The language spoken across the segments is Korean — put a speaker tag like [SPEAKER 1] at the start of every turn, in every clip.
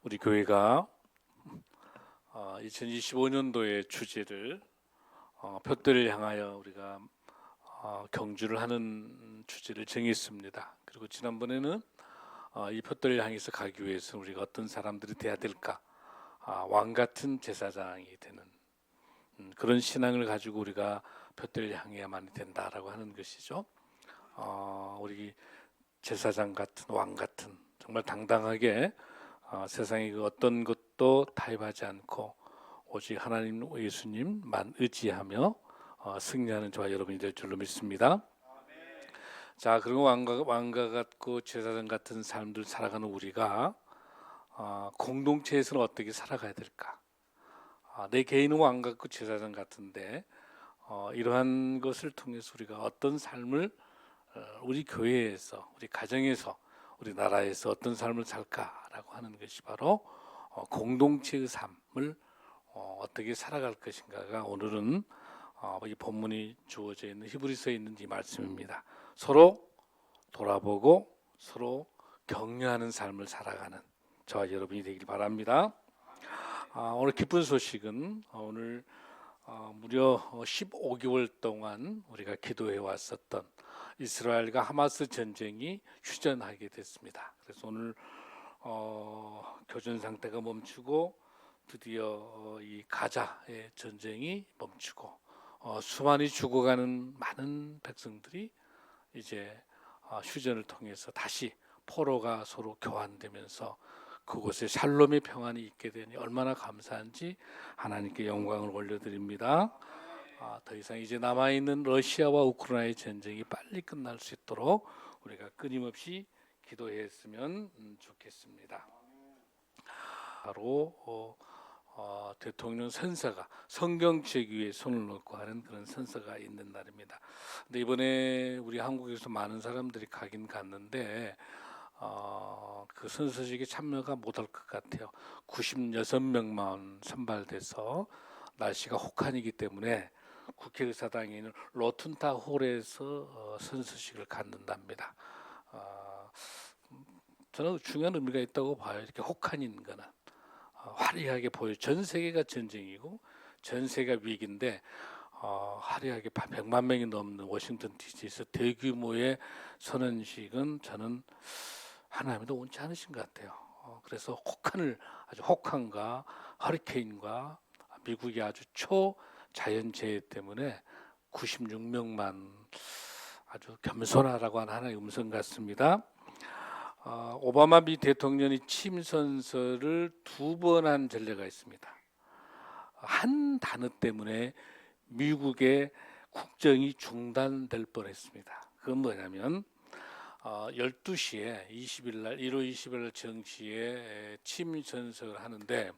[SPEAKER 1] 우리 교회가 2025년도의 주제를 표대를 향하여 우리가 경주를 하는 주제를 정했습니다. 그리고 지난번에는 이 표대를 향해서 가기 위해서 우리가 어떤 사람들이 돼야 될까, 왕 같은 제사장이 되는 그런 신앙을 가지고 우리가 표대를 향해야만 된다라고 하는 것이죠. 우리 제사장 같은 왕 같은 정말 당당하게 세상의 그 어떤 것도 타협하지 않고 오직 하나님 예수님만 의지하며 승리하는 저와 여러분이 될 줄로 믿습니다. 자, 그리고 왕과 같고 제사장 같은 삶들 살아가는 우리가 공동체에서는 어떻게 살아가야 될까? 내 개인은 왕 같고 제사장 같은데 이러한 것을 통해서 우리가 어떤 삶을 우리 교회에서, 우리 가정에서, 우리 나라에서 어떤 삶을 살까라고 하는 것이 바로 공동체의 삶을 어떻게 살아갈 것인가가 오늘은 이 본문이 주어져 있는 히브리서에 있는 이 말씀입니다. 서로 돌아보고 서로 격려하는 삶을 살아가는 저와 여러분이 되길 바랍니다. 오늘 기쁜 소식은 오늘 무려 15개월 동안 우리가 기도해 왔었던 이스라엘과 하마스 전쟁이 휴전하게 됐습니다. 그래서 오늘 교전 상태가 멈추고 드디어 이 가자의 전쟁이 멈추고 수많이 죽어가는 많은 백성들이 이제 휴전을 통해서 다시 포로가 서로 교환되면서 그곳에 샬롬의 평안이 있게 되니 얼마나 감사한지 하나님께 영광을 올려드립니다. 더 이상 이제 남아있는 러시아와 우크라이나의 전쟁이 빨리 끝날 수 있도록 우리가 끊임없이 기도했으면 좋겠습니다. 바로 대통령 선서가 성경책 위에 손을 놓고 하는 그런 선서가 있는 날입니다. 근데 이번에 우리 한국에서 많은 사람들이 가긴 갔는데 그 선서식에 참여가 못할 것 같아요. 96명만 선발돼서 날씨가 혹한이기 때문에 국회의사당에 있는 로툰타 홀에서 선서식을 갖는답니다. 저는 중요한 의미가 있다고 봐요. 이렇게 혹한인 거는 화려하게 보여. 전 세계가 전쟁이고 전 세계가 위기인데 화려하게 100만 명이 넘는 워싱턴 DC에서 대규모의 선언식은 저는 하나님도 원치 않으신 것 같아요. 그래서 혹한을 아주 혹한과 허리케인과 미국이 아주 초자연재해 때문에 96명만 아주 겸손하라고 하는 하나의 음성 같습니다. 오바마 미 대통령이 취임 선서를 2번 한 전례가 있습니다. 한 단어 때문에 미국의 국정이 중단될 뻔했습니다. 그건 뭐냐면 12시에 20일 날 1월 20일 날 정시에 취임 선서를 하는데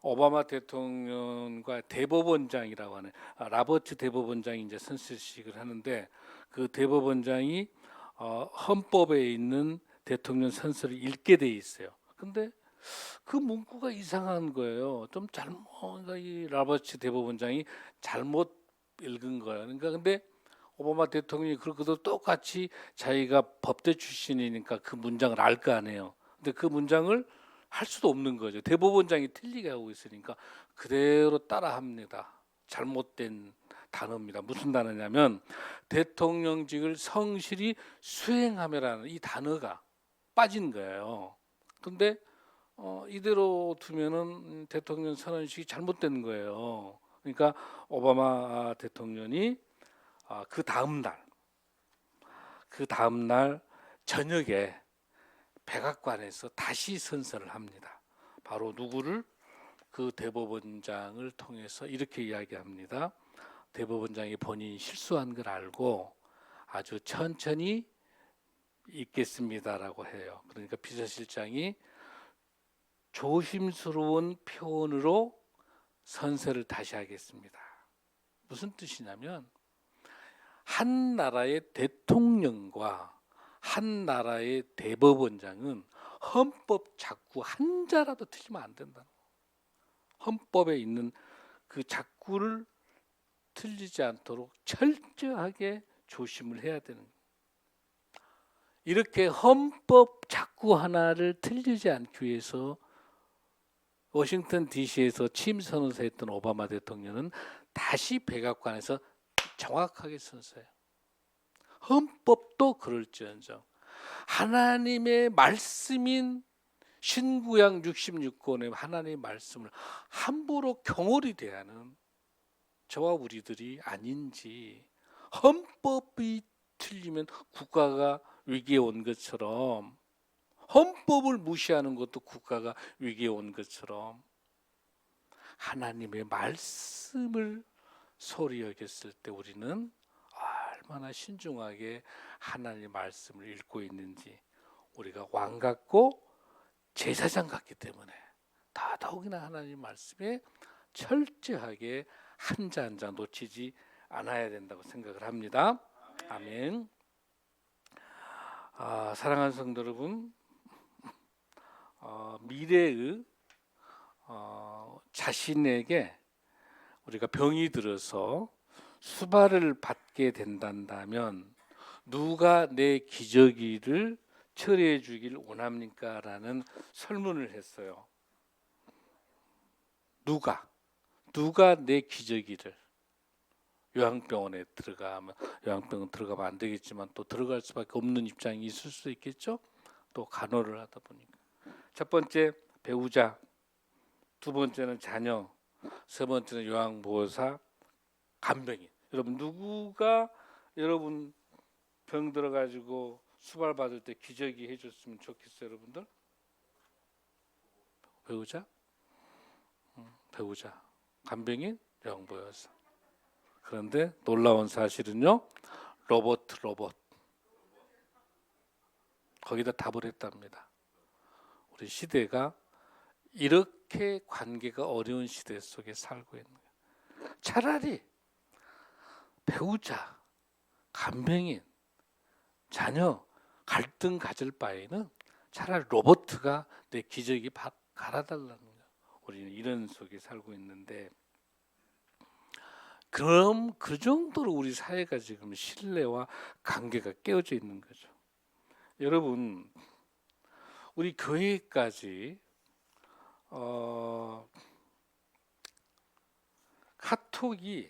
[SPEAKER 1] 오바마 대통령과 대법원장이라고 하는 라버트 대법원장이 이제 선서식을 하는데 그 대법원장이 헌법에 있는 대통령 선서를 읽게 돼 있어요. 근데 그 문구가 이상한 거예요. 좀 이 라버트 대법원장이 잘못 읽은 거예요. 그러니까 근데 오바마 대통령이 그것도 똑같이 자기가 법대 출신이니까 그 문장을 알 거 아니에요. 근데 그 문장을 할 수도 없는 거죠. 대법원장이 틀리게 하고 있으니까 그대로 따라합니다. 잘못된 단어입니다. 무슨 단어냐면 대통령직을 성실히 수행하며라는 이 단어가 빠진 거예요. 근데 이대로 두면은 대통령 선언식이 잘못된 거예요. 그러니까 오바마 대통령이 그 다음 날 저녁에 백악관에서 다시 선서를 합니다. 바로 누구를? 그 대법원장을 통해서 이렇게 이야기합니다. 대법원장이 본인이 실수한 걸 알고 아주 천천히 읽겠습니다라고 해요. 그러니까 비서실장이 조심스러운 표현으로 선서를 다시 하겠습니다. 무슨 뜻이냐면 한 나라의 대통령과 한 나라의 대법원장은 헌법 자꾸 한자라도 틀리면 안 된다. 헌법에 있는 그 자꾸를 틀리지 않도록 철저하게 조심을 해야 되는 거예요. 이렇게 헌법 자꾸 하나를 틀리지 않기 위해서 워싱턴 DC에서 취임 선언서했던 오바마 대통령은 다시 백악관에서 정확하게 선서해요. 헌법도 그럴지언정 하나님의 말씀인 신구약 66권의 하나님의 말씀을 함부로 경홀히 대하는 저와 우리들이 아닌지, 헌법이 틀리면 국가가 위기에 온 것처럼, 헌법을 무시하는 것도 국가가 위기에 온 것처럼 하나님의 말씀을 소리 여겼을 때 우리는 얼마나 신중하게 하나님의 말씀을 읽고 있는지, 우리가 왕 같고 제사장 같기 때문에 더더욱이나 하나님 말씀에 철저하게 한 자 한 자 놓치지 않아야 된다고 생각을 합니다. 아멘. 사랑하는 성도 여러분, 미래의 자신에게 우리가 병이 들어서 수발을 받게 된다면 누가 내 기저귀를 처리해 주길 원합니까? 라는 설문을 했어요. 누가 내 기저귀를, 요양병원에 들어가면, 요양병원 들어가면 안 되겠지만 또 들어갈 수밖에 없는 입장이 있을 수 있겠죠. 또 간호를 하다 보니까. 첫 번째 배우자, 두 번째는 자녀, 세 번째는 요양보호사, 간병인. 여러분 누구가 여러분 병 들어가지고 수발 받을 때 기저귀 해줬으면 좋겠어요, 여러분들? 배우자, 간병인, 요양보호사. 그런데 놀라운 사실은요, 로봇 거기다 답을 했답니다. 우리 시대가 이렇게 관계가 어려운 시대 속에 살고 있는 거예요. 차라리 배우자, 간병인, 자녀 갈등 가질 바에는 차라리 로봇가 내 기저귀 갈아달라는 거예요. 우리는 이런 속에 살고 있는데, 그럼 그 정도로 우리 사회가 지금 신뢰와 관계가 깨어져 있는 거죠. 여러분, 우리 교회까지 카톡이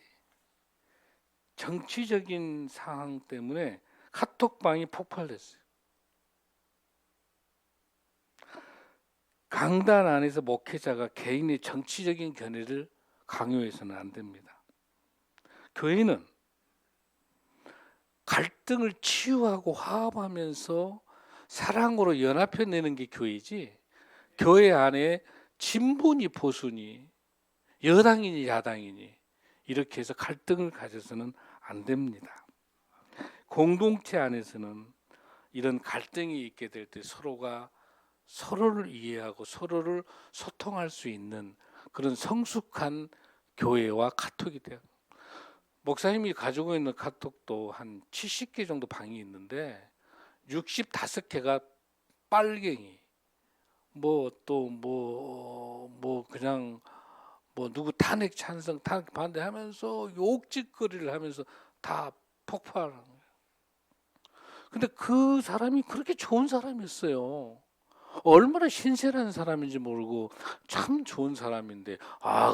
[SPEAKER 1] 정치적인 상황 때문에 카톡방이 폭발됐어요. 강단 안에서 목회자가 개인의 정치적인 견해를 강요해서는 안 됩니다. 교회는 갈등을 치유하고 화합하면서 사랑으로 연합해내는 게 교회지, 교회 안에 진보니 보수니 여당이니 야당이니 이렇게 해서 갈등을 가져서는 안 됩니다. 공동체 안에서는 이런 갈등이 있게 될 때 서로가 서로를 이해하고 서로를 소통할 수 있는 그런 성숙한 교회와 카톡이 돼요. 목사님이 가지고 있는 카톡도 한 70개 정도 방이 있는데 65개가 빨갱이, 그냥 누구 탄핵 찬성, 탄핵 반대하면서 욕짓거리를 하면서 다 폭발하는 거예요. 근데 그 사람이 그렇게 좋은 사람이었어요. 얼마나 신세라는 사람인지 모르고 참 좋은 사람인데,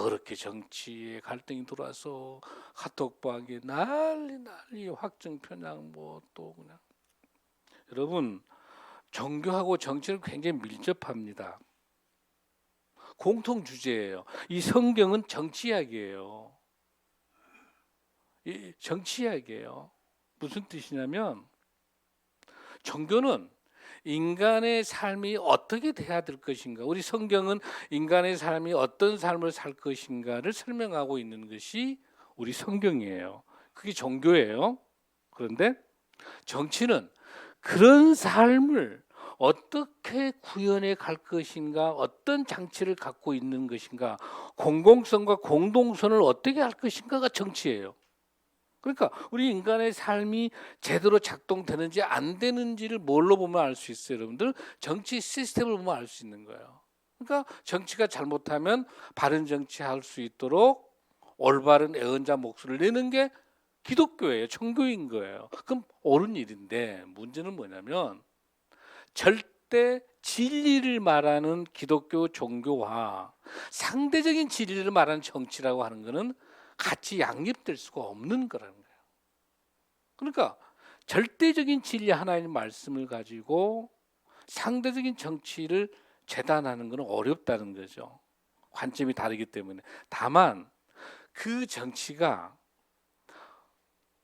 [SPEAKER 1] 그렇게 정치에 갈등이 들어와서 카톡방에 난리 확정 편향 또 그냥. 여러분, 종교하고 정치는 굉장히 밀접합니다. 공통 주제예요. 이 성경은 정치 이야기예요. 정치 이야기예요. 무슨 뜻이냐면, 종교는 인간의 삶이 어떻게 돼야 될 것인가, 우리 성경은 인간의 삶이 어떤 삶을 살 것인가를 설명하고 있는 것이 우리 성경이에요. 그게 종교예요. 그런데 정치는 그런 삶을 어떻게 구현해 갈 것인가, 어떤 장치를 갖고 있는 것인가, 공공성과 공동선을 어떻게 할 것인가가 정치예요. 그러니까 우리 인간의 삶이 제대로 작동되는지 안 되는지를 뭘로 보면 알 수 있어요, 여러분들? 정치 시스템을 보면 알 수 있는 거예요. 그러니까 정치가 잘못하면 바른 정치할 수 있도록 올바른 애언자 목소리를 내는 게 기독교예요, 종교인 거예요. 그럼 옳은 일인데, 문제는 뭐냐면 때 진리를 말하는 기독교 종교와 상대적인 진리를 말하는 정치라고 하는 것은 같이 양립될 수가 없는 거라는 거예요. 그러니까 절대적인 진리 하나님 말씀을 가지고 상대적인 정치를 재단하는 것은 어렵다는 거죠. 관점이 다르기 때문에. 다만 그 정치가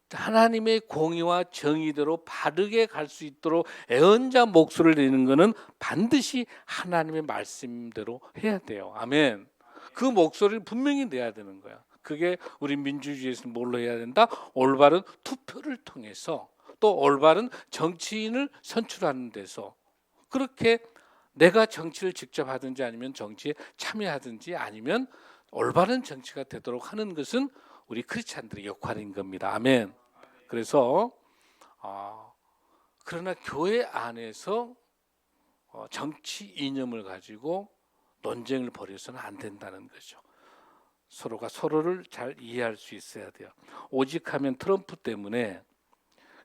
[SPEAKER 1] 하나님의 공의와 정의대로 바르게 갈 수 있도록 애언자 목소리를 내는 것은 반드시 하나님의 말씀대로 해야 돼요. 아멘. 그 목소리를 분명히 내야 되는 거야. 그게 우리 민주주의에서 뭘로 해야 된다? 올바른 투표를 통해서, 또 올바른 정치인을 선출하는 데서, 그렇게 내가 정치를 직접 하든지 아니면 정치에 참여하든지 아니면 올바른 정치가 되도록 하는 것은 우리 크리스찬들의 역할인 겁니다. 아멘. 그래서 그러나 교회 안에서 정치 이념을 가지고 논쟁을 벌여서는 안 된다는 거죠. 서로가 서로를 잘 이해할 수 있어야 돼요. 오직 하면 트럼프 때문에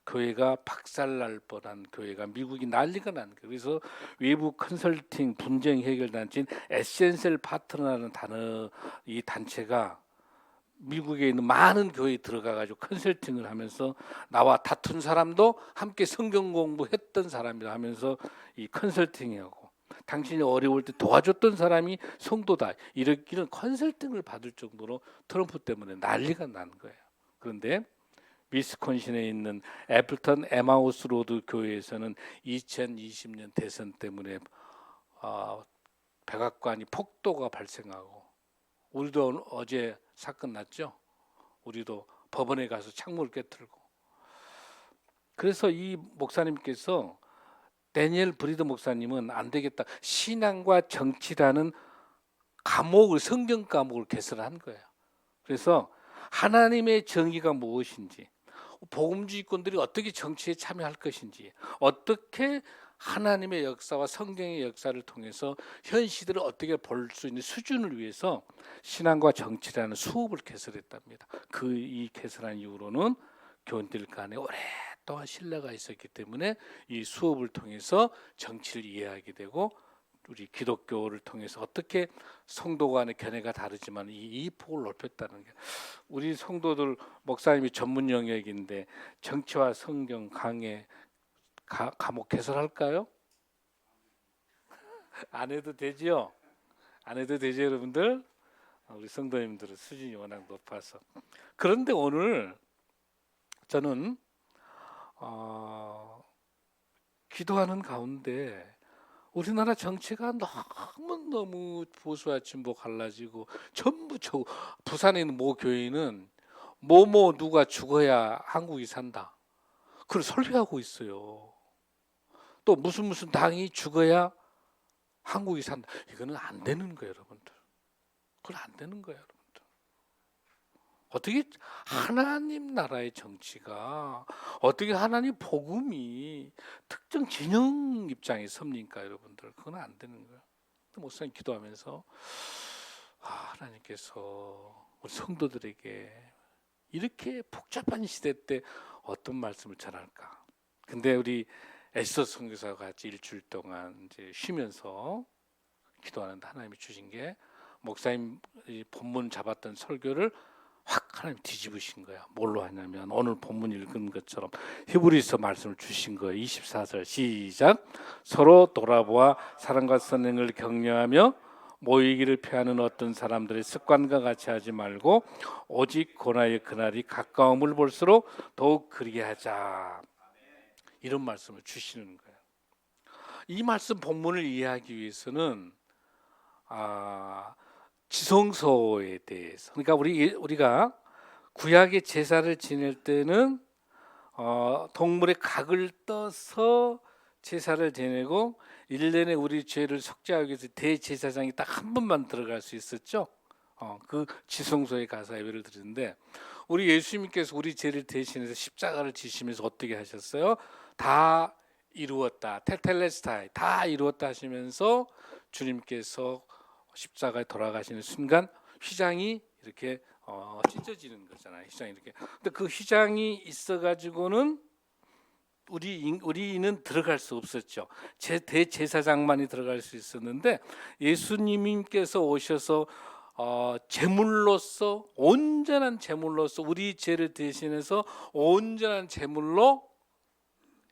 [SPEAKER 1] 교회가 박살날 뻔한 교회가 미국이 난리가 난 거예요. 그래서 외부 컨설팅 분쟁 해결 단체인 에센셜 파트너라는 단어, 이 단체가 미국에 있는 많은 교회에 들어가가지고 컨설팅을 하면서 나와 다툰 사람도 함께 성경 공부했던 사람이라 하면서 이 컨설팅하고, 당신이 어려울 때 도와줬던 사람이 성도다, 이런 컨설팅을 받을 정도로 트럼프 때문에 난리가 난 거예요. 그런데 위스콘신에 있는 애플턴 에마우스 로드 교회에서는 2020년 대선 때문에 백악관이 폭도가 발생하고, 우리도 어제 사건 났죠. 우리도 법원에 가서 창문을 깨뜨리고. 그래서 이 목사님께서, 데니엘 브리더 목사님은 안 되겠다, 신앙과 정치라는 과목을, 성경 과목을 개설한 거예요. 그래서 하나님의 정의가 무엇인지, 복음주의권들이 어떻게 정치에 참여할 것인지, 어떻게 하나님의 역사와 성경의 역사를 통해서 현 시대를 어떻게 볼 수 있는 수준을 위해서 신앙과 정치라는 수업을 개설했답니다. 이 개설한 이후로는 교인들 간에 오랫동안 신뢰가 있었기 때문에 이 수업을 통해서 정치를 이해하게 되고, 우리 기독교를 통해서 어떻게 성도 간의 견해가 다르지만 이 폭을 넓혔다는 게, 우리 성도들, 목사님이 전문 영역인데 정치와 성경 강해 과목 개설할까요? 안 해도 되지요? 안 해도 되죠, 여러분들? 우리 성도님들은 수준이 워낙 높아서. 그런데 오늘 저는 기도하는 가운데 우리나라 정치가 너무 보수와 진보 갈라지고, 전부 부산에 있는 모 교회는 누가 죽어야 한국이 산다, 그걸 설교하고 있어요. 또 무슨 당이 죽어야 한국이 산다. 이거는 안 되는 거예요, 여러분들. 그건 안 되는 거예요, 여러분들. 어떻게 하나님 나라의 정치가, 어떻게 하나님 복음이 특정 진영 입장에 섭니까, 여러분들? 그건 안 되는 거예요. 목사님 기도하면서 하나님께서 우리 성도들에게 이렇게 복잡한 시대 때 어떤 말씀을 전할까? 근데 우리 에스더 선교사와 같이 일주일 동안 이제 쉬면서 기도하는데 하나님이 주신 게, 목사님 본문 잡았던 설교를 확 하나님 뒤집으신 거야. 뭘로 하냐면 오늘 본문 읽은 것처럼 히브리서 말씀을 주신 거예요. 24절 시작. 서로 돌아보아 사랑과 선행을 격려하며 모이기를 피하는 어떤 사람들의 습관과 같이 하지 말고 오직 고난의 그날이 가까움을 볼수록 더욱 그리게 하자. 이런 말씀을 주시는 거예요. 이 말씀 본문을 이해하기 위해서는 지성소에 대해서, 그러니까 우리가 구약의 제사를 지낼 때는 동물의 각을 떠서 제사를 지내고 1년에 우리 죄를 속죄하기 위해서 대제사장이 딱 한 번만 들어갈 수 있었죠. 그 지성소에 가서 예배를 드리는데, 우리 예수님께서 우리 죄를 대신해서 십자가를 지시면서 어떻게 하셨어요? 다 이루었다, 테텔레스타이, 다 이루었다 하시면서 주님께서 십자가에 돌아가시는 순간 휘장이 이렇게 찢어지는 거잖아요. 휘장이 이렇게. 근데 그 휘장이 있어가지고는 우리는 들어갈 수 없었죠. 대제사장만이 들어갈 수 있었는데 예수님께서 오셔서 제물로서, 온전한 제물로서 우리 죄를 대신해서 온전한 제물로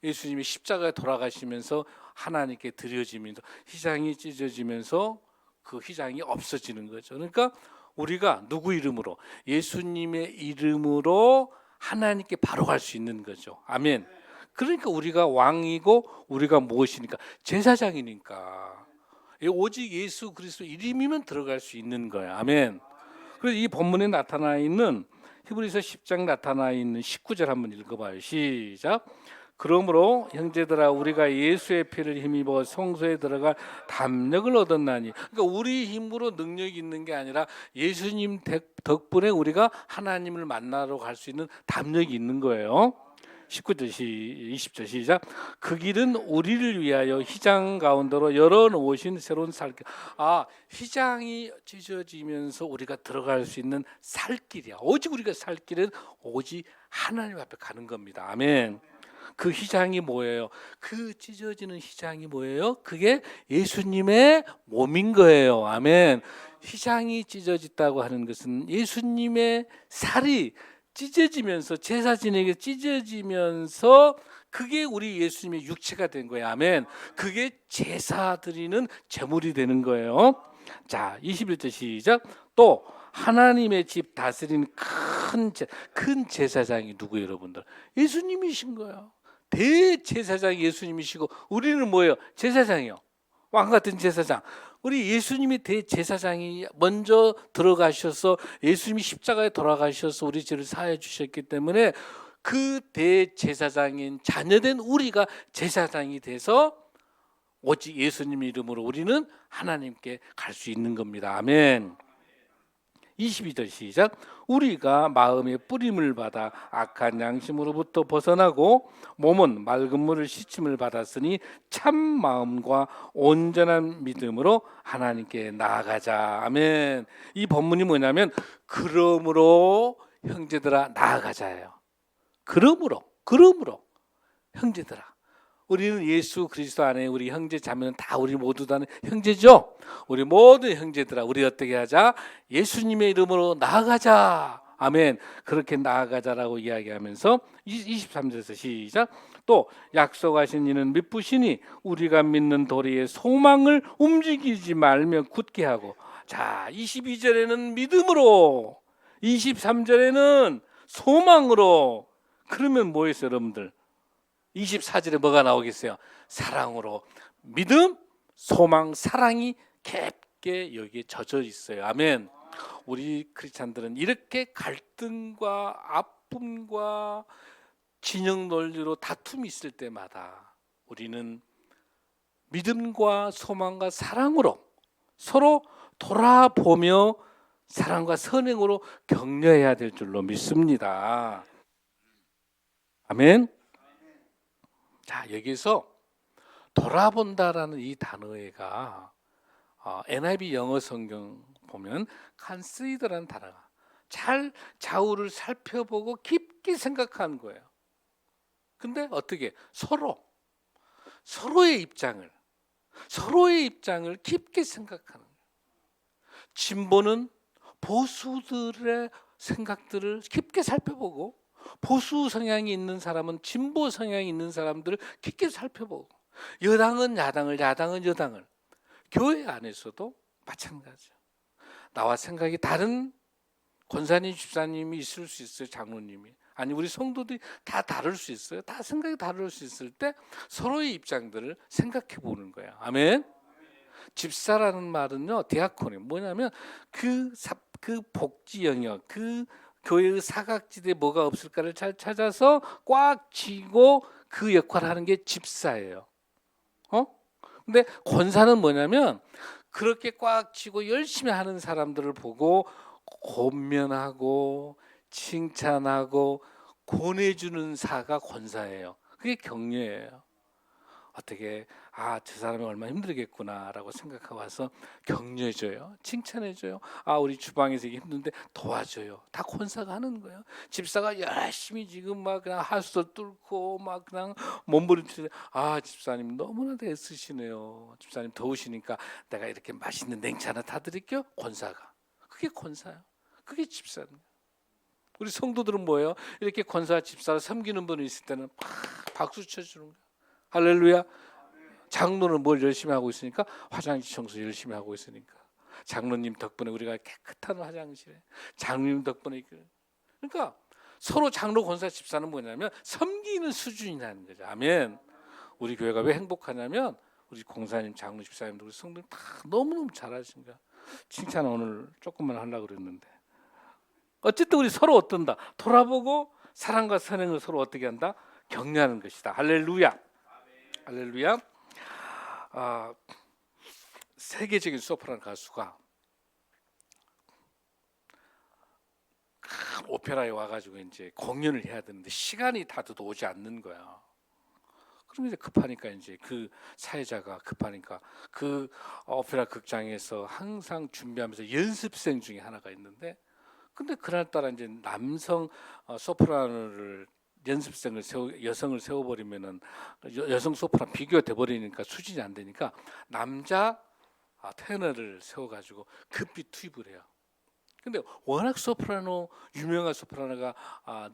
[SPEAKER 1] 예수님이 십자가에 돌아가시면서 하나님께 드려지면서 휘장이 찢어지면서 그 휘장이 없어지는 거죠. 그러니까 우리가 누구 이름으로? 예수님의 이름으로 하나님께 바로 갈 수 있는 거죠. 아멘. 그러니까 우리가 왕이고 우리가 무엇이니까? 제사장이니까. 오직 예수 그리스도 이름이면 들어갈 수 있는 거예요. 아멘. 그래서 이 본문에 나타나 있는 히브리서 10장 나타나 있는 19절 한번 읽어봐요. 시작. 그러므로 형제들아 우리가 예수의 피를 힘입어 성소에 들어갈 담력을 얻었나니, 그러니까 우리 힘으로 능력이 있는 게 아니라 예수님 덕분에 우리가 하나님을 만나러 갈 수 있는 담력이 있는 거예요. 19절 20절 시작. 그 길은 우리를 위하여 휘장 가운데로 열어놓으신 새로운 살길. 휘장이 찢어지면서 우리가 들어갈 수 있는 살길이야. 오직 우리가 살 길은 오직 하나님 앞에 가는 겁니다. 아멘. 그 휘장이 뭐예요? 그 찢어지는 휘장이 뭐예요? 그게 예수님의 몸인 거예요. 아멘. 휘장이 찢어졌다고 하는 것은 예수님의 살이 찢어지면서, 제사진에게 찢어지면서 그게 우리 예수님의 육체가 된 거예요. 아멘. 그게 제사 드리는 제물이 되는 거예요. 자, 21절 시작. 또 하나님의 집 다스리는 큰 제사장이 누구예요, 여러분들? 예수님이신 거예요. 대제사장이 예수님이시고 우리는 뭐예요? 제사장이요. 왕 같은 제사장. 우리 예수님이 대제사장이 먼저 들어가셔서 예수님이 십자가에 돌아가셔서 우리 죄를 사해 주셨기 때문에 그 대제사장인 자녀된 우리가 제사장이 돼서 오직 예수님 이름으로 우리는 하나님께 갈 수 있는 겁니다. 아멘. 22절 시작. 우리가 마음의 뿌림을 받아 악한 양심으로부터 벗어나고 몸은 맑은 물을 씻임을 받았으니 참 마음과 온전한 믿음으로 하나님께 나아가자. 아멘. 이 본문이 뭐냐면 그러므로 형제들아 나아가자예요. 그러므로 형제들아, 우리는 예수 그리스도 안에 우리 형제 자매는 다 우리 모두 다 형제죠. 우리 모든 형제들아, 우리 어떻게 하자? 예수님의 이름으로 나아가자. 아멘. 그렇게 나아가자라고 이야기하면서 23절에서 시작. 또 약속하신 이는 미쁘시니 우리가 믿는 도리의 소망을 움직이지 말며 굳게 하고. 자, 22절에는 믿음으로, 23절에는 소망으로. 그러면 뭐였어요, 여러분들? 24절에 뭐가 나오겠어요? 사랑으로. 믿음, 소망, 사랑이 깊게 여기에 젖어 있어요. 아멘. 우리 크리스찬들은 이렇게 갈등과 아픔과 진영 논리로 다툼이 있을 때마다 우리는 믿음과 소망과 사랑으로 서로 돌아보며 사랑과 선행으로 격려해야 될 줄로 믿습니다. 아멘. 자, 여기서 돌아본다라는 이 단어가 NIV 영어 성경 보면 consider라는 단어가 잘 좌우를 살펴보고 깊게 생각하는 거예요. 근데 어떻게 서로의 입장을 깊게 생각하는 거예요. 진보는 보수들의 생각들을 깊게 살펴보고, 보수 성향이 있는 사람은 진보 성향이 있는 사람들을 깊게 살펴보고, 여당은 야당을, 야당은 여당을. 교회 안에서도 마찬가지죠. 나와 생각이 다른 권사님, 집사님이 있을 수 있어요. 장로님이. 아니, 우리 성도들이 다 다를 수 있어요. 다 생각이 다를 수 있을 때 서로의 입장들을 생각해 보는 거예요. 아멘. 집사라는 말은요, 디아코니 뭐냐면 그 복지 영역, 그 교회의 사각지대에 뭐가 없을까를 잘 찾아서 꽉 쥐고 그 역할을 하는 게 집사예요. 근데 권사는 뭐냐면 그렇게 꽉 쥐고 열심히 하는 사람들을 보고 권면하고 칭찬하고 권해주는 사가 권사예요. 그게 격려예요. 어떻게 저 사람이 얼마나 힘들겠구나라고 생각하고 와서 격려해줘요. 칭찬해줘요. 우리 주방에서 이게 힘든데 도와줘요. 다 권사가 하는 거예요. 집사가 열심히 지금 막 그냥 하수도 뚫고 막 그냥 몸부림치는데 집사님 너무나 애쓰시네요. 집사님 더우시니까 내가 이렇게 맛있는 냉채 하나 다 드릴게요. 권사가. 그게 권사예요. 그게 집사예요. 우리 성도들은 뭐예요? 이렇게 권사 집사를 섬기는 분이 있을 때는 막 박수 쳐주는 거예요. 할렐루야. 장로는 뭘 열심히 하고 있으니까 화장실 청소 열심히 하고 있으니까 장로님 덕분에 우리가 깨끗한 화장실에 장로님 덕분에 그러니까 서로 장로 권사 집사는 뭐냐면 섬기는 수준이라는 거죠. 아멘. 우리 교회가 왜 행복하냐면 우리 공사님 장로 집사님들 우리 성도님 다 너무너무 잘하신 거야. 칭찬 오늘 조금만 하려고 그랬는데 어쨌든 우리 서로 어떤다 돌아보고 사랑과 선행을 서로 어떻게 한다 격려하는 것이다. 할렐루야. 할렐루야. 세계적인 소프라노 가수가 큰 오페라에 와가지고 이제 공연을 해야 되는데 시간이 다도 오지 않는 거야. 그럼 이제 급하니까 이제 그 사회자가 급하니까 그 오페라 극장에서 항상 준비하면서 연습생 중에 하나가 있는데, 근데 그날따라 이제 남성 소프라노를 연습생을 여성을 세워버리면은 여성 소프라노 비교가 돼버리니까 수준이 안 되니까 남자 테너를 세워가지고 급히 투입을 해요. 근데 워낙 소프라노 유명한 소프라노가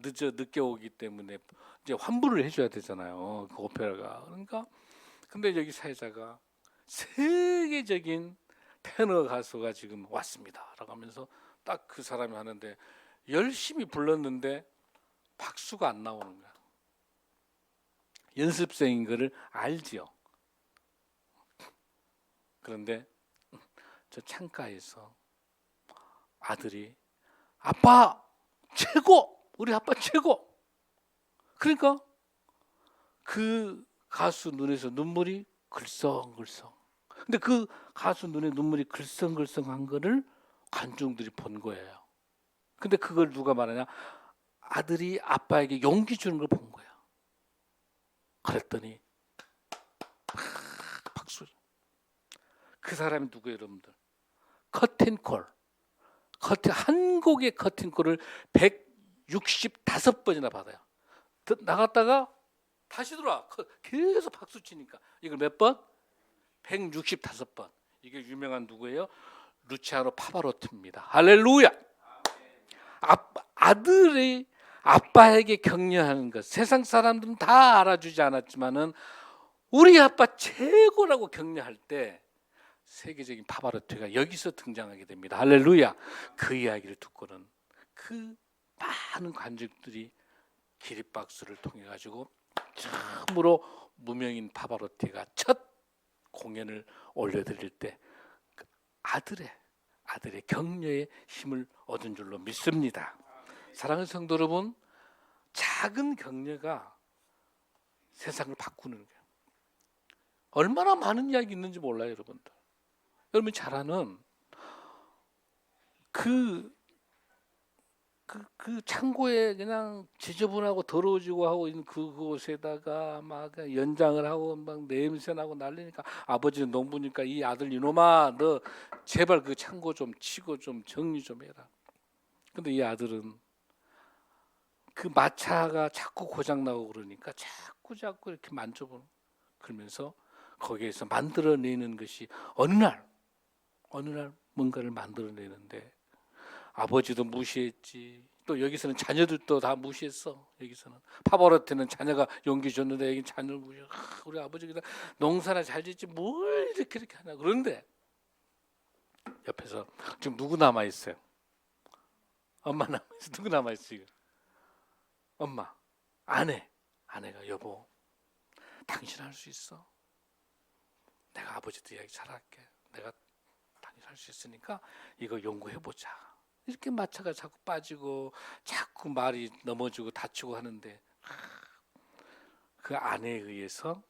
[SPEAKER 1] 늦게 오기 때문에 이제 환불을 해줘야 되잖아요. 그 오페라가. 그러니까 근데 여기 사회자가 세계적인 테너 가수가 지금 왔습니다라고 하면서 딱 그 사람이 하는데 열심히 불렀는데 박수가 안 나오는 거야. 연습생인 거를 알지요. 그런데 저 창가에서 아들이 아빠 최고! 우리 아빠 최고! 그러니까 그 가수 눈에서 눈물이 글썽글썽. 근데 그 가수 눈에 눈물이 글썽글썽한 거를 관중들이 본 거예요. 근데 그걸 누가 말하냐? 아들이 아빠에게 용기 주는 걸 본 거야. 그랬더니 박수. 그 사람이 누구예요, 여러분들? 커튼콜. 한 곡의 커튼콜을 165번이나 받아요. 나갔다가 다시 들어와. 계속 박수 치니까. 이걸 몇 번? 165번. 이게 유명한 누구예요? 루치아노 파바로티입니다. 할렐루야. 아들이 아빠에게 격려하는 것. 세상 사람들은 다 알아주지 않았지만은 우리 아빠 최고라고 격려할 때 세계적인 파바로티가 여기서 등장하게 됩니다. 할렐루야. 그 이야기를 듣고는 그 많은 관객들이 기립박수를 통해 가지고 처음으로 무명인 파바로티가 첫 공연을 올려드릴 때 아들의 격려의 힘을 얻은 줄로 믿습니다. 사랑하는 성도 여러분, 작은 격려가 세상을 바꾸는 거예요. 얼마나 많은 이야기 있는지 몰라요, 여러분들. 여러분이 잘 아는 그 창고에 그냥 지저분하고 더러워지고 하고 있는 그곳에다가 막 연장을 하고 막 냄새 나고 난리니까 아버지는 농부니까 이 아들 이놈아 너 제발 그 창고 좀 치고 좀 정리 좀 해라. 근데 이 아들은 그 마차가 자꾸 고장 나고 그러니까 자꾸 이렇게 만져보는 그러면서 거기에서 만들어내는 것이 어느 날 뭔가를 만들어내는데 아버지도 무시했지. 또 여기서는 자녀들도 다 무시했어. 여기서는 파바로티는 자녀가 용기 줬는데 여기 자녀를 무시. 우리 아버지가 농사나 잘 짓지 뭘 이렇게 하냐. 그런데 옆에서 지금 누구 남아 있어요? 엄마 남아 있어. 누구 남아 있어 지금? 엄마, 아내가 여보, 당신 할 수 있어. 내가 아버지도 이야기 잘할게. 내가 당신 할 수 있으니까 이거 연구해 보자. 이렇게 마차가 자꾸 빠지고 자꾸 말이 넘어지고 다치고 하는데 그 아내에 의해서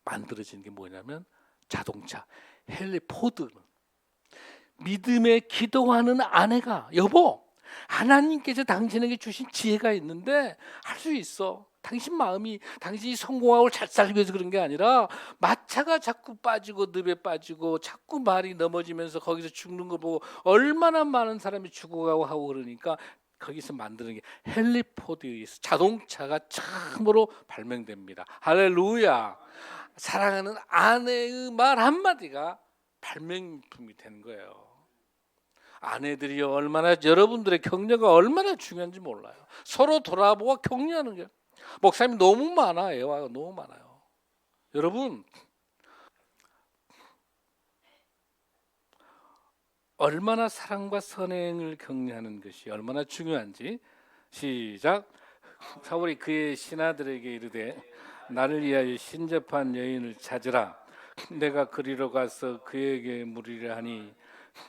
[SPEAKER 1] 만들어진 게 뭐냐면 자동차. 헨리 포드는 믿음에 기도하는 아내가 여보 하나님께서 당신에게 주신 지혜가 있는데 할 수 있어. 당신 마음이 당신이 성공하고 잘 살기 위해서 그런 게 아니라 마차가 자꾸 빠지고 늪에 빠지고 자꾸 말이 넘어지면서 거기서 죽는 걸 보고 얼마나 많은 사람이 죽어가고 하고 그러니까 거기서 만드는 게 헬리포드에서 자동차가 참으로 발명됩니다. 할렐루야. 사랑하는 아내의 말 한마디가 발명품이 된 거예요. 아내들이 얼마나 여러분들의 격려가 얼마나 중요한지 몰라요. 서로 돌아보고 격려하는 게 목사님 너무 많아요. 너무 많아요. 여러분 얼마나 사랑과 선행을 격려하는 것이 얼마나 중요한지 시작. 사울이 그의 신하들에게 이르되 나를 위하여 신접한 여인을 찾으라. 내가 그리로 가서 그에게 물으려 하니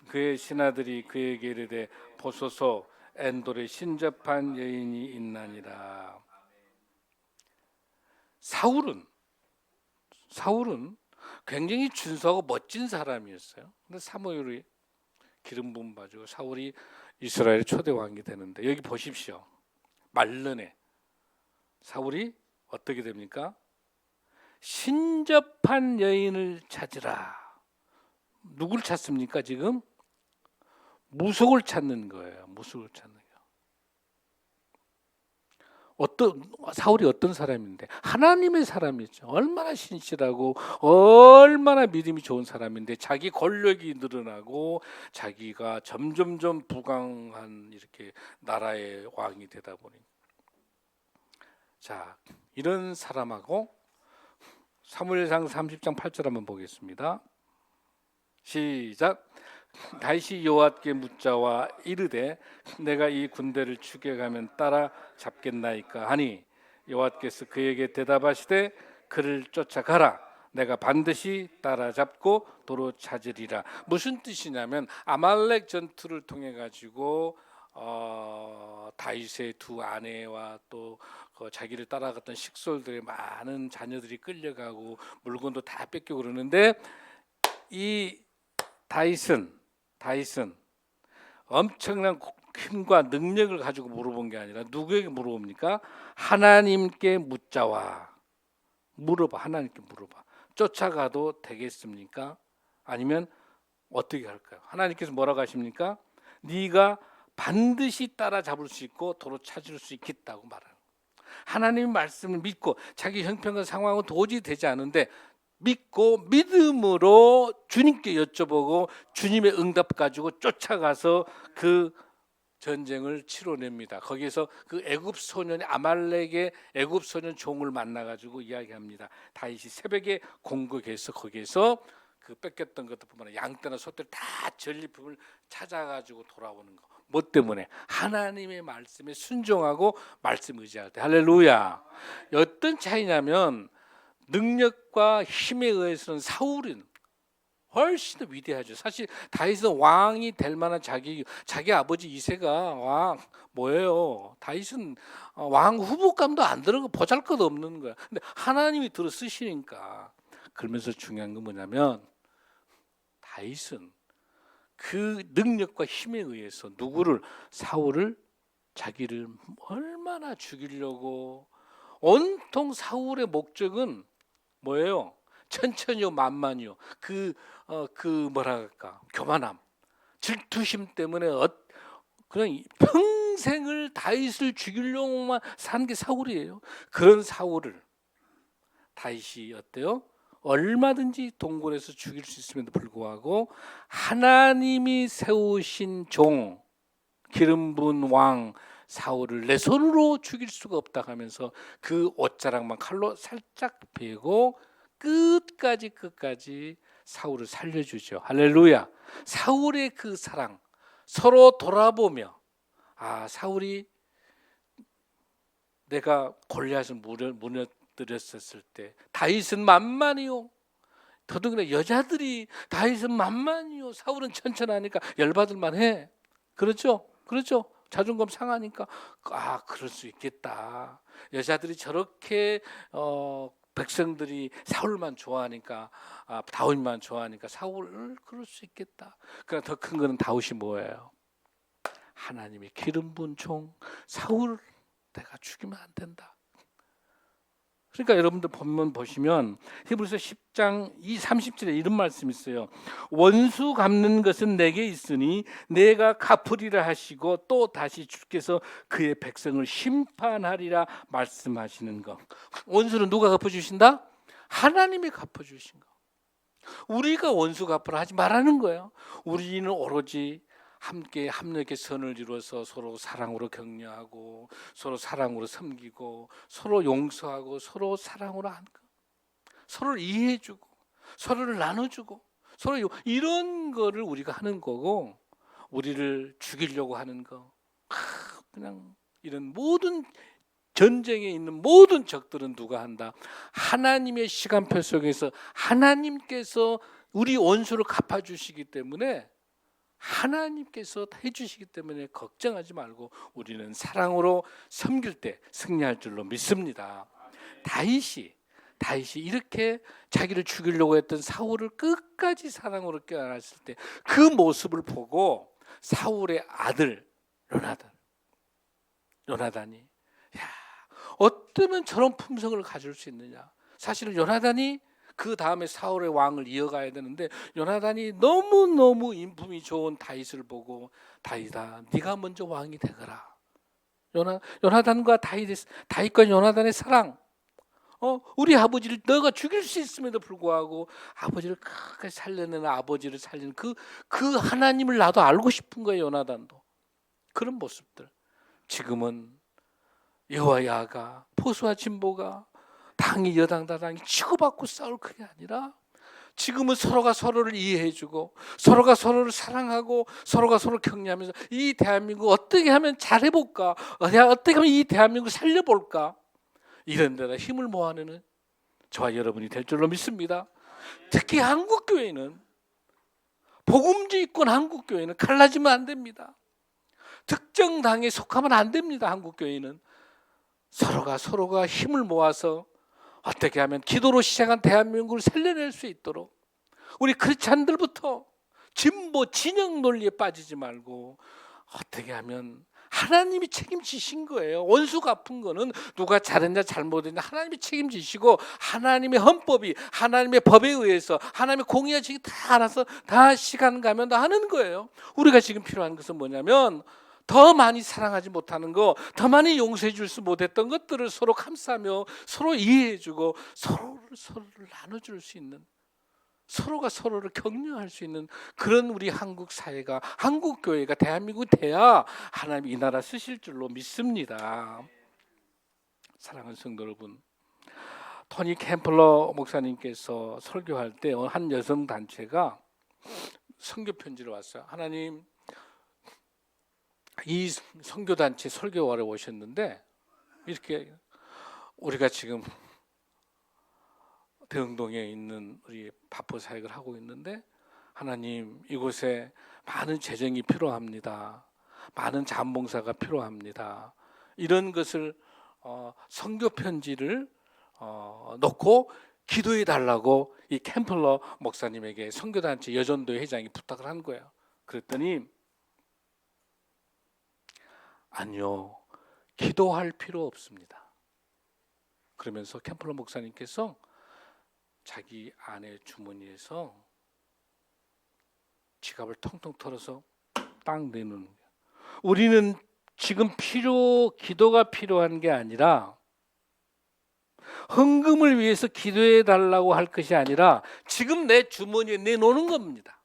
[SPEAKER 1] 그의 신하들이 그에게 이르되 보소서 엔돌에 신접한 여인이 있나니라. 사울은 굉장히 준수하고 멋진 사람이었어요. 근데 사무엘이 기름 부음 받고 사울이 이스라엘 초대 왕이 되는데 여기 보십시오. 말년에 사울이 어떻게 됩니까? 신접한 여인을 찾으라. 누굴 찾습니까? 지금 무속을 찾는 거예요. 무속을 찾는 거예요. 사울이 어떤 사람인데 하나님의 사람이죠. 얼마나 신실하고 얼마나 믿음이 좋은 사람인데 자기 권력이 늘어나고 자기가 점점점 부강한 이렇게 나라의 왕이 되다 보니 자 이런 사람하고 사무엘상 30장 8절 한번 보겠습니다. 시작. 다시 여호와께 묻자와 이르되 내가 이 군대를 추격하면 따라 잡겠나이까 하니 여호와께서 그에게 대답하시되 그를 쫓아가라. 내가 반드시 따라잡고 도로 찾으리라. 무슨 뜻이냐면 아말렉 전투를 통해 가지고 다윗의 두 아내와 또 자기를 따라갔던 식솔들의 많은 자녀들이 끌려가고 물건도 다 뺏기고 그러는데 이 다윗은 엄청난 힘과 능력을 가지고 물어본 게 아니라 누구에게 물어봅니까? 하나님께 묻자와 물어봐. 하나님께 물어봐. 쫓아가도 되겠습니까? 아니면 어떻게 할까요? 하나님께서 뭐라고 하십니까? 네가 반드시 따라잡을 수 있고 도로 찾을 수 있겠다고 말하는 거예요. 하나님의 말씀을 믿고 자기 형편과 상황은 도저히 되지 않은데 믿고 믿음으로 주님께 여쭤보고 주님의 응답 가지고 쫓아가서 그 전쟁을 치러냅니다. 거기에서 그 애굽 소년이 아말렉의 애굽 소년 종을 만나 가지고 이야기합니다. 다윗이 새벽에 공격해서 거기에서 그 뺏겼던 것뿐만 아니라 양떼나 소떼 다 전리품을 찾아 가지고 돌아오는 거. 뭐 때문에? 하나님의 말씀에 순종하고 말씀 의지할 때. 할렐루야. 어떤 차이냐면 능력과 힘에 의해서는 사울은 훨씬 더 위대하죠. 사실 다윗은 왕이 될 만한 자기 아버지 이새가 왕 뭐예요? 다윗은 왕 후보감도 안 들어가 보잘것없는 거야. 근데 하나님이 들어 쓰시니까. 그러면서 중요한 건 뭐냐면 다윗은 그 능력과 힘에 의해서 사울을 자기를 얼마나 죽이려고 온통 사울의 목적은 뭐예요? 천천히요 만만히요. 그 뭐랄까 교만함, 질투심 때문에 그냥 평생을 다윗을 죽이려고만 산 게 사울이에요. 그런 사울을 다윗이 어때요? 얼마든지 동굴에서 죽일 수 있음에도 불구하고 하나님이 세우신 종 기름 부은 왕 사울을 내 손으로 죽일 수가 없다 하면서 그 옷자락만 칼로 살짝 베고 끝까지 사울을 살려주죠. 할렐루야. 사울의 그 사랑 서로 돌아보며 사울이 내가 골리앗을 무너뜨렸을 때 다윗은 만만이요. 더더구나 여자들이 다윗은 만만이요. 사울은 천천하니까 열받을 만해. 그렇죠? 자존감 상하니까 그럴 수 있겠다. 여자들이 저렇게 백성들이 사울만 좋아하니까 다윗만 좋아하니까 사울을 그럴 수 있겠다. 그러나 더 큰 거는 다윗이 뭐예요? 하나님의 기름 부은 종 사울을 내가 죽이면 안 된다. 그러니까 여러분들 본문 보시면 히브리서 10장 30절에 이런 말씀이 있어요. 원수 갚는 것은 내게 있으니 내가 갚으리라 하시고 또 다시 주께서 그의 백성을 심판하리라 말씀하시는 것. 원수는 누가 갚아주신다? 하나님이 갚아주신 거. 우리가 원수 갚으라 하지 말라는 거예요. 우리는 오로지 함께 합력의 선을 이루어서 서로 사랑으로 격려하고 서로 사랑으로 섬기고 서로 용서하고 서로 사랑으로 하는 거. 서로를 이해해주고 서로를 나눠주고 서로 이런 거를 우리가 하는 거고, 우리를 죽이려고 하는 거, 그냥 이런 모든 전쟁에 있는 모든 적들은 누가 한다? 하나님의 시간표 속에서 하나님께서 우리 원수를 갚아주시기 때문에, 하나님께서 해주시기 때문에 걱정하지 말고 우리는 사랑으로 섬길 때 승리할 줄로 믿습니다. 다윗이 이렇게 자기를 죽이려고 했던 사울을 끝까지 사랑으로 껴안았을 때 그 모습을 보고 사울의 아들 요나단이 야, 어쩌면 저런 품성을 가질 수 있느냐. 사실은 요나단이 그 다음에 사울의 왕을 이어가야 되는데, 요나단이 너무너무 인품이 좋은 다윗을 보고 다윗아 네가 먼저 왕이 되거라. 요나단과 다윗과 요나단의 사랑, 우리 아버지를 너가 죽일 수 있음에도 불구하고 아버지를 끝까지 살려내는, 아버지를 살리는 그 하나님을 나도 알고 싶은 거예요. 요나단도 그런 모습들. 지금은 여호와야가 포수와 진보가 당이 여당 다당이 치고받고 싸울 그게 아니라, 지금은 서로가 서로를 이해해주고 서로가 서로를 사랑하고 서로가 서로를 격려하면서 이 대한민국 어떻게 하면 잘해볼까, 어떻게 하면 이 대한민국을 살려볼까, 이런 데다 힘을 모아내는 저와 여러분이 될 줄로 믿습니다. 특히 한국교회는, 복음주의권 한국교회는 갈라지면 안 됩니다. 특정 당에 속하면 안 됩니다. 한국교회는 서로가 힘을 모아서 어떻게 하면 기도로 시작한 대한민국을 살려낼 수 있도록, 우리 크리스찬들부터 진보 진영 논리에 빠지지 말고 어떻게 하면 하나님이 책임지신 거예요. 원수 갚은 거는 누가 잘했냐 잘못했냐 하나님이 책임지시고, 하나님의 헌법이, 하나님의 법에 의해서 하나님의 공의와 정의 다 알아서 다 시간 가면 다 하는 거예요. 우리가 지금 필요한 것은 뭐냐면, 더 많이 사랑하지 못하는 거, 더 많이 용서해 줄 수 못했던 것들을 서로 감싸며 서로 이해해주고 서로를 나눠줄 수 있는, 서로가 서로를 격려할 수 있는 그런 우리 한국 사회가, 한국 교회가, 대한민국이 돼야 하나님 이 나라 쓰실 줄로 믿습니다. 사랑하는 성도 여러분, 토니 캠플러 목사님께서 설교할 때 한 여성 단체가 선교 편지를 왔어요. 하나님, 이 선교단체 설교하러 오셨는데, 이렇게 우리가 지금 대흥동에 있는 우리 바포 사역을 하고 있는데, 하나님 이곳에 많은 재정이 필요합니다. 많은 자원봉사가 필요합니다. 이런 것을 선교 편지를 놓고 기도해 달라고 이 캠플러 목사님에게 선교단체 여전도 회장이 부탁을 한 거예요. 그랬더니 아니요, 기도할 필요 없습니다. 그러면서 캠플러 목사님께서 자기 아내 주머니에서 지갑을 텅텅 털어서 딱 내놓는 거예요. 우리는 지금 기도가 필요한 게 아니라, 헌금을 위해서 기도해 달라고 할 것이 아니라 지금 내 주머니에 내놓는 겁니다.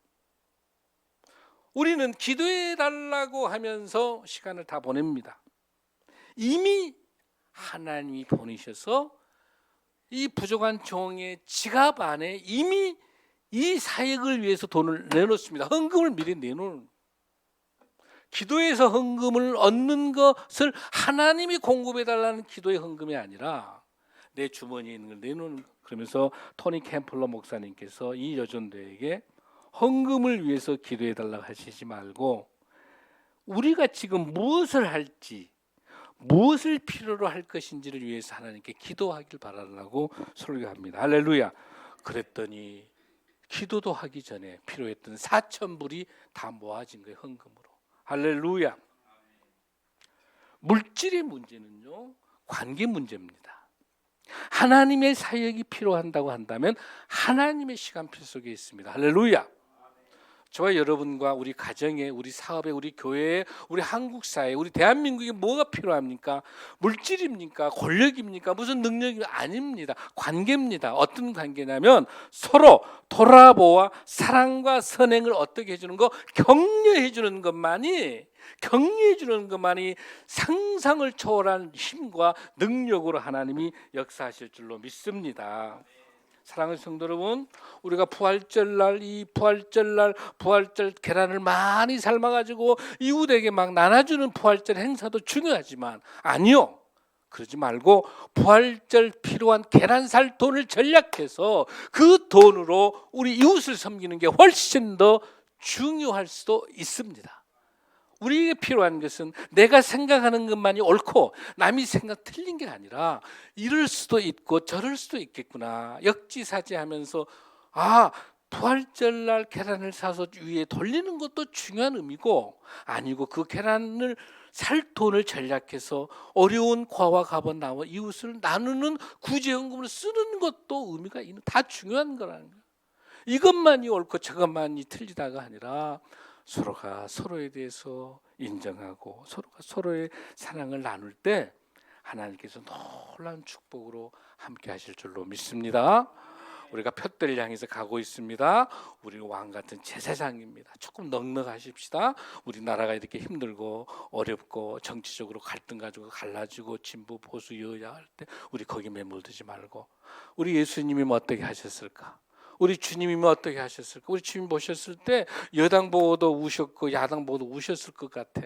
[SPEAKER 1] 우리는 기도해 달라고 하면서 시간을 다 보냅니다. 이미 하나님이 보내셔서 이 부족한 종의 지갑 안에 이미 이 사역을 위해서 돈을 내놓습니다. 헌금을 미리 내놓는, 기도해서 헌금을 얻는 것을 하나님이 공급해 달라는 기도의 헌금이 아니라 내 주머니에 있는 걸 내놓는. 그러면서 토니 캠플러 목사님께서 이 여전도에게 헌금을 위해서 기도해 달라고 하시지 말고, 우리가 지금 무엇을 할지, 무엇을 필요로 할 것인지를 위해서 하나님께 기도하길 바라라고 설교합니다. 할렐루야. 그랬더니 기도도 하기 전에 필요했던 4,000불이 다 모아진 거예요, 헌금으로. 할렐루야. 물질의 문제는요, 관계 문제입니다. 하나님의 사역이 필요한다고 한다면 하나님의 시간표 속에 있습니다. 할렐루야. 저와 여러분과 우리 가정에, 우리 사업에, 우리 교회에, 우리 한국 사회에, 우리 대한민국에 뭐가 필요합니까? 물질입니까? 권력입니까? 무슨 능력입니까? 아닙니다. 관계입니다. 어떤 관계냐면 서로 돌아보아 사랑과 선행을 어떻게 해주는 거? 격려해 주는 것만이 상상을 초월한 힘과 능력으로 하나님이 역사하실 줄로 믿습니다. 사랑하는 성도 여러분, 우리가 부활절 계란을 많이 삶아가지고 이웃에게 막 나눠주는 부활절 행사도 중요하지만, 아니요, 그러지 말고 부활절 필요한 계란 살 돈을 전략해서 그 돈으로 우리 이웃을 섬기는 게 훨씬 더 중요할 수도 있습니다. 우리에게 필요한 것은 내가 생각하는 것만이 옳고 남이 생각 틀린 게 아니라 이럴 수도 있고 저럴 수도 있겠구나, 역지사지하면서 부활절날 계란을 사서 위에 돌리는 것도 중요한 의미고, 아니고 그 계란을 살 돈을 전략해서 어려운 과와 갑은 나와 이웃을 나누는 구제연금을 쓰는 것도 의미가 있는, 다 중요한 거라는 거예요. 이것만이 옳고 저것만이 틀리다가 아니라 서로가 서로에 대해서 인정하고 서로가 서로의 사랑을 나눌 때 하나님께서 놀라운 축복으로 함께 하실 줄로 믿습니다. 우리가 푯대를 향해서 가고 있습니다. 우리 왕 같은 제사장입니다. 조금 넉넉하십시다. 우리나라가 이렇게 힘들고 어렵고 정치적으로 갈등 가지고 갈라지고 진보 보수 여야 할 때 우리 거기 매몰되지 말고, 우리 예수님이 어떻게 하셨을까? 우리 주님이 어떻게 하셨을까? 우리 주님 보셨을 때 여당 보고도 우셨고 야당 보고도 우셨을 것 같아.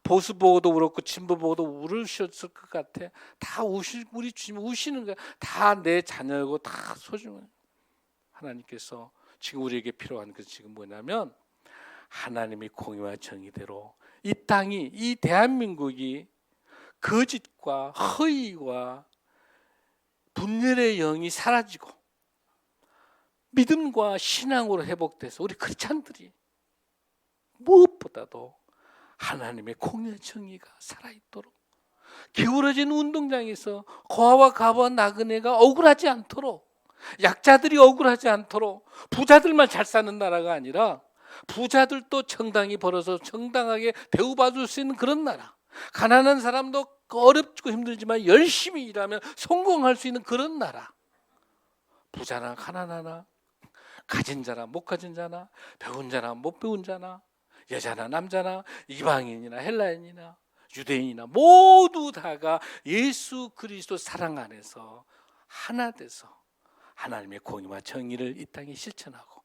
[SPEAKER 1] 보수 보고도 울었고 진보 보고도 울으셨을 것 같아. 다 우리 주님 우시는 거야. 다 내 자녀고 다 소중한 하나님께서 지금 우리에게 필요한 것은 지금 뭐냐면 하나님의 공의와 정의대로 이 땅이, 이 대한민국이 거짓과 허위와 분열의 영이 사라지고 믿음과 신앙으로 회복돼서 우리 크리스찬들이 무엇보다도 하나님의 공의와 정의가 살아있도록, 기울어진 운동장에서 거와 갑과 나그네가 억울하지 않도록, 약자들이 억울하지 않도록, 부자들만 잘 사는 나라가 아니라 부자들도 정당히 벌어서 정당하게 대우받을 수 있는 그런 나라, 가난한 사람도 어렵고 힘들지만 열심히 일하면 성공할 수 있는 그런 나라, 부자나 가난하나 가진 자나 못 가진 자나 배운 자나 못 배운 자나 여자나 남자나 이방인이나 헬라인이나 유대인이나 모두 다가 예수 그리스도 사랑 안에서 하나 돼서 하나님의 공의와 정의를 이 땅에 실천하고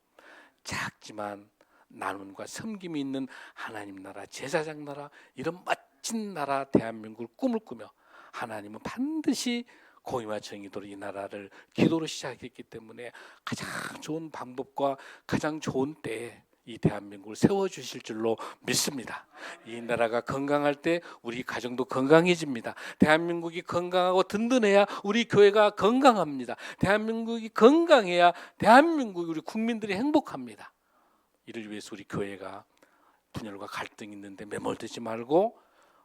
[SPEAKER 1] 작지만 나눔과 섬김이 있는 하나님 나라, 제사장 나라, 이런 멋진 나라 대한민국을 꿈을 꾸며, 하나님은 반드시 공의와 정의도로 이 나라를 기도로 시작했기 때문에 가장 좋은 방법과 가장 좋은 때에 이 대한민국을 세워주실 줄로 믿습니다. 이 나라가 건강할 때 우리 가정도 건강해집니다. 대한민국이 건강하고 든든해야 우리 교회가 건강합니다. 대한민국이 건강해야 대한민국 우리 국민들이 행복합니다. 이를 위해서 우리 교회가 분열과 갈등이 있는데 매몰되지 말고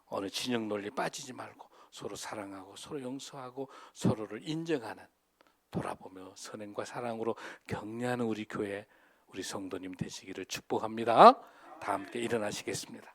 [SPEAKER 1] 어느 진영 논리에 빠지지 말고 서로 사랑하고 서로 용서하고 서로를 인정하는, 돌아보며 선행과 사랑으로 격려하는 우리 교회, 우리 성도님 되시기를 축복합니다. 다 함께 일어나시겠습니다.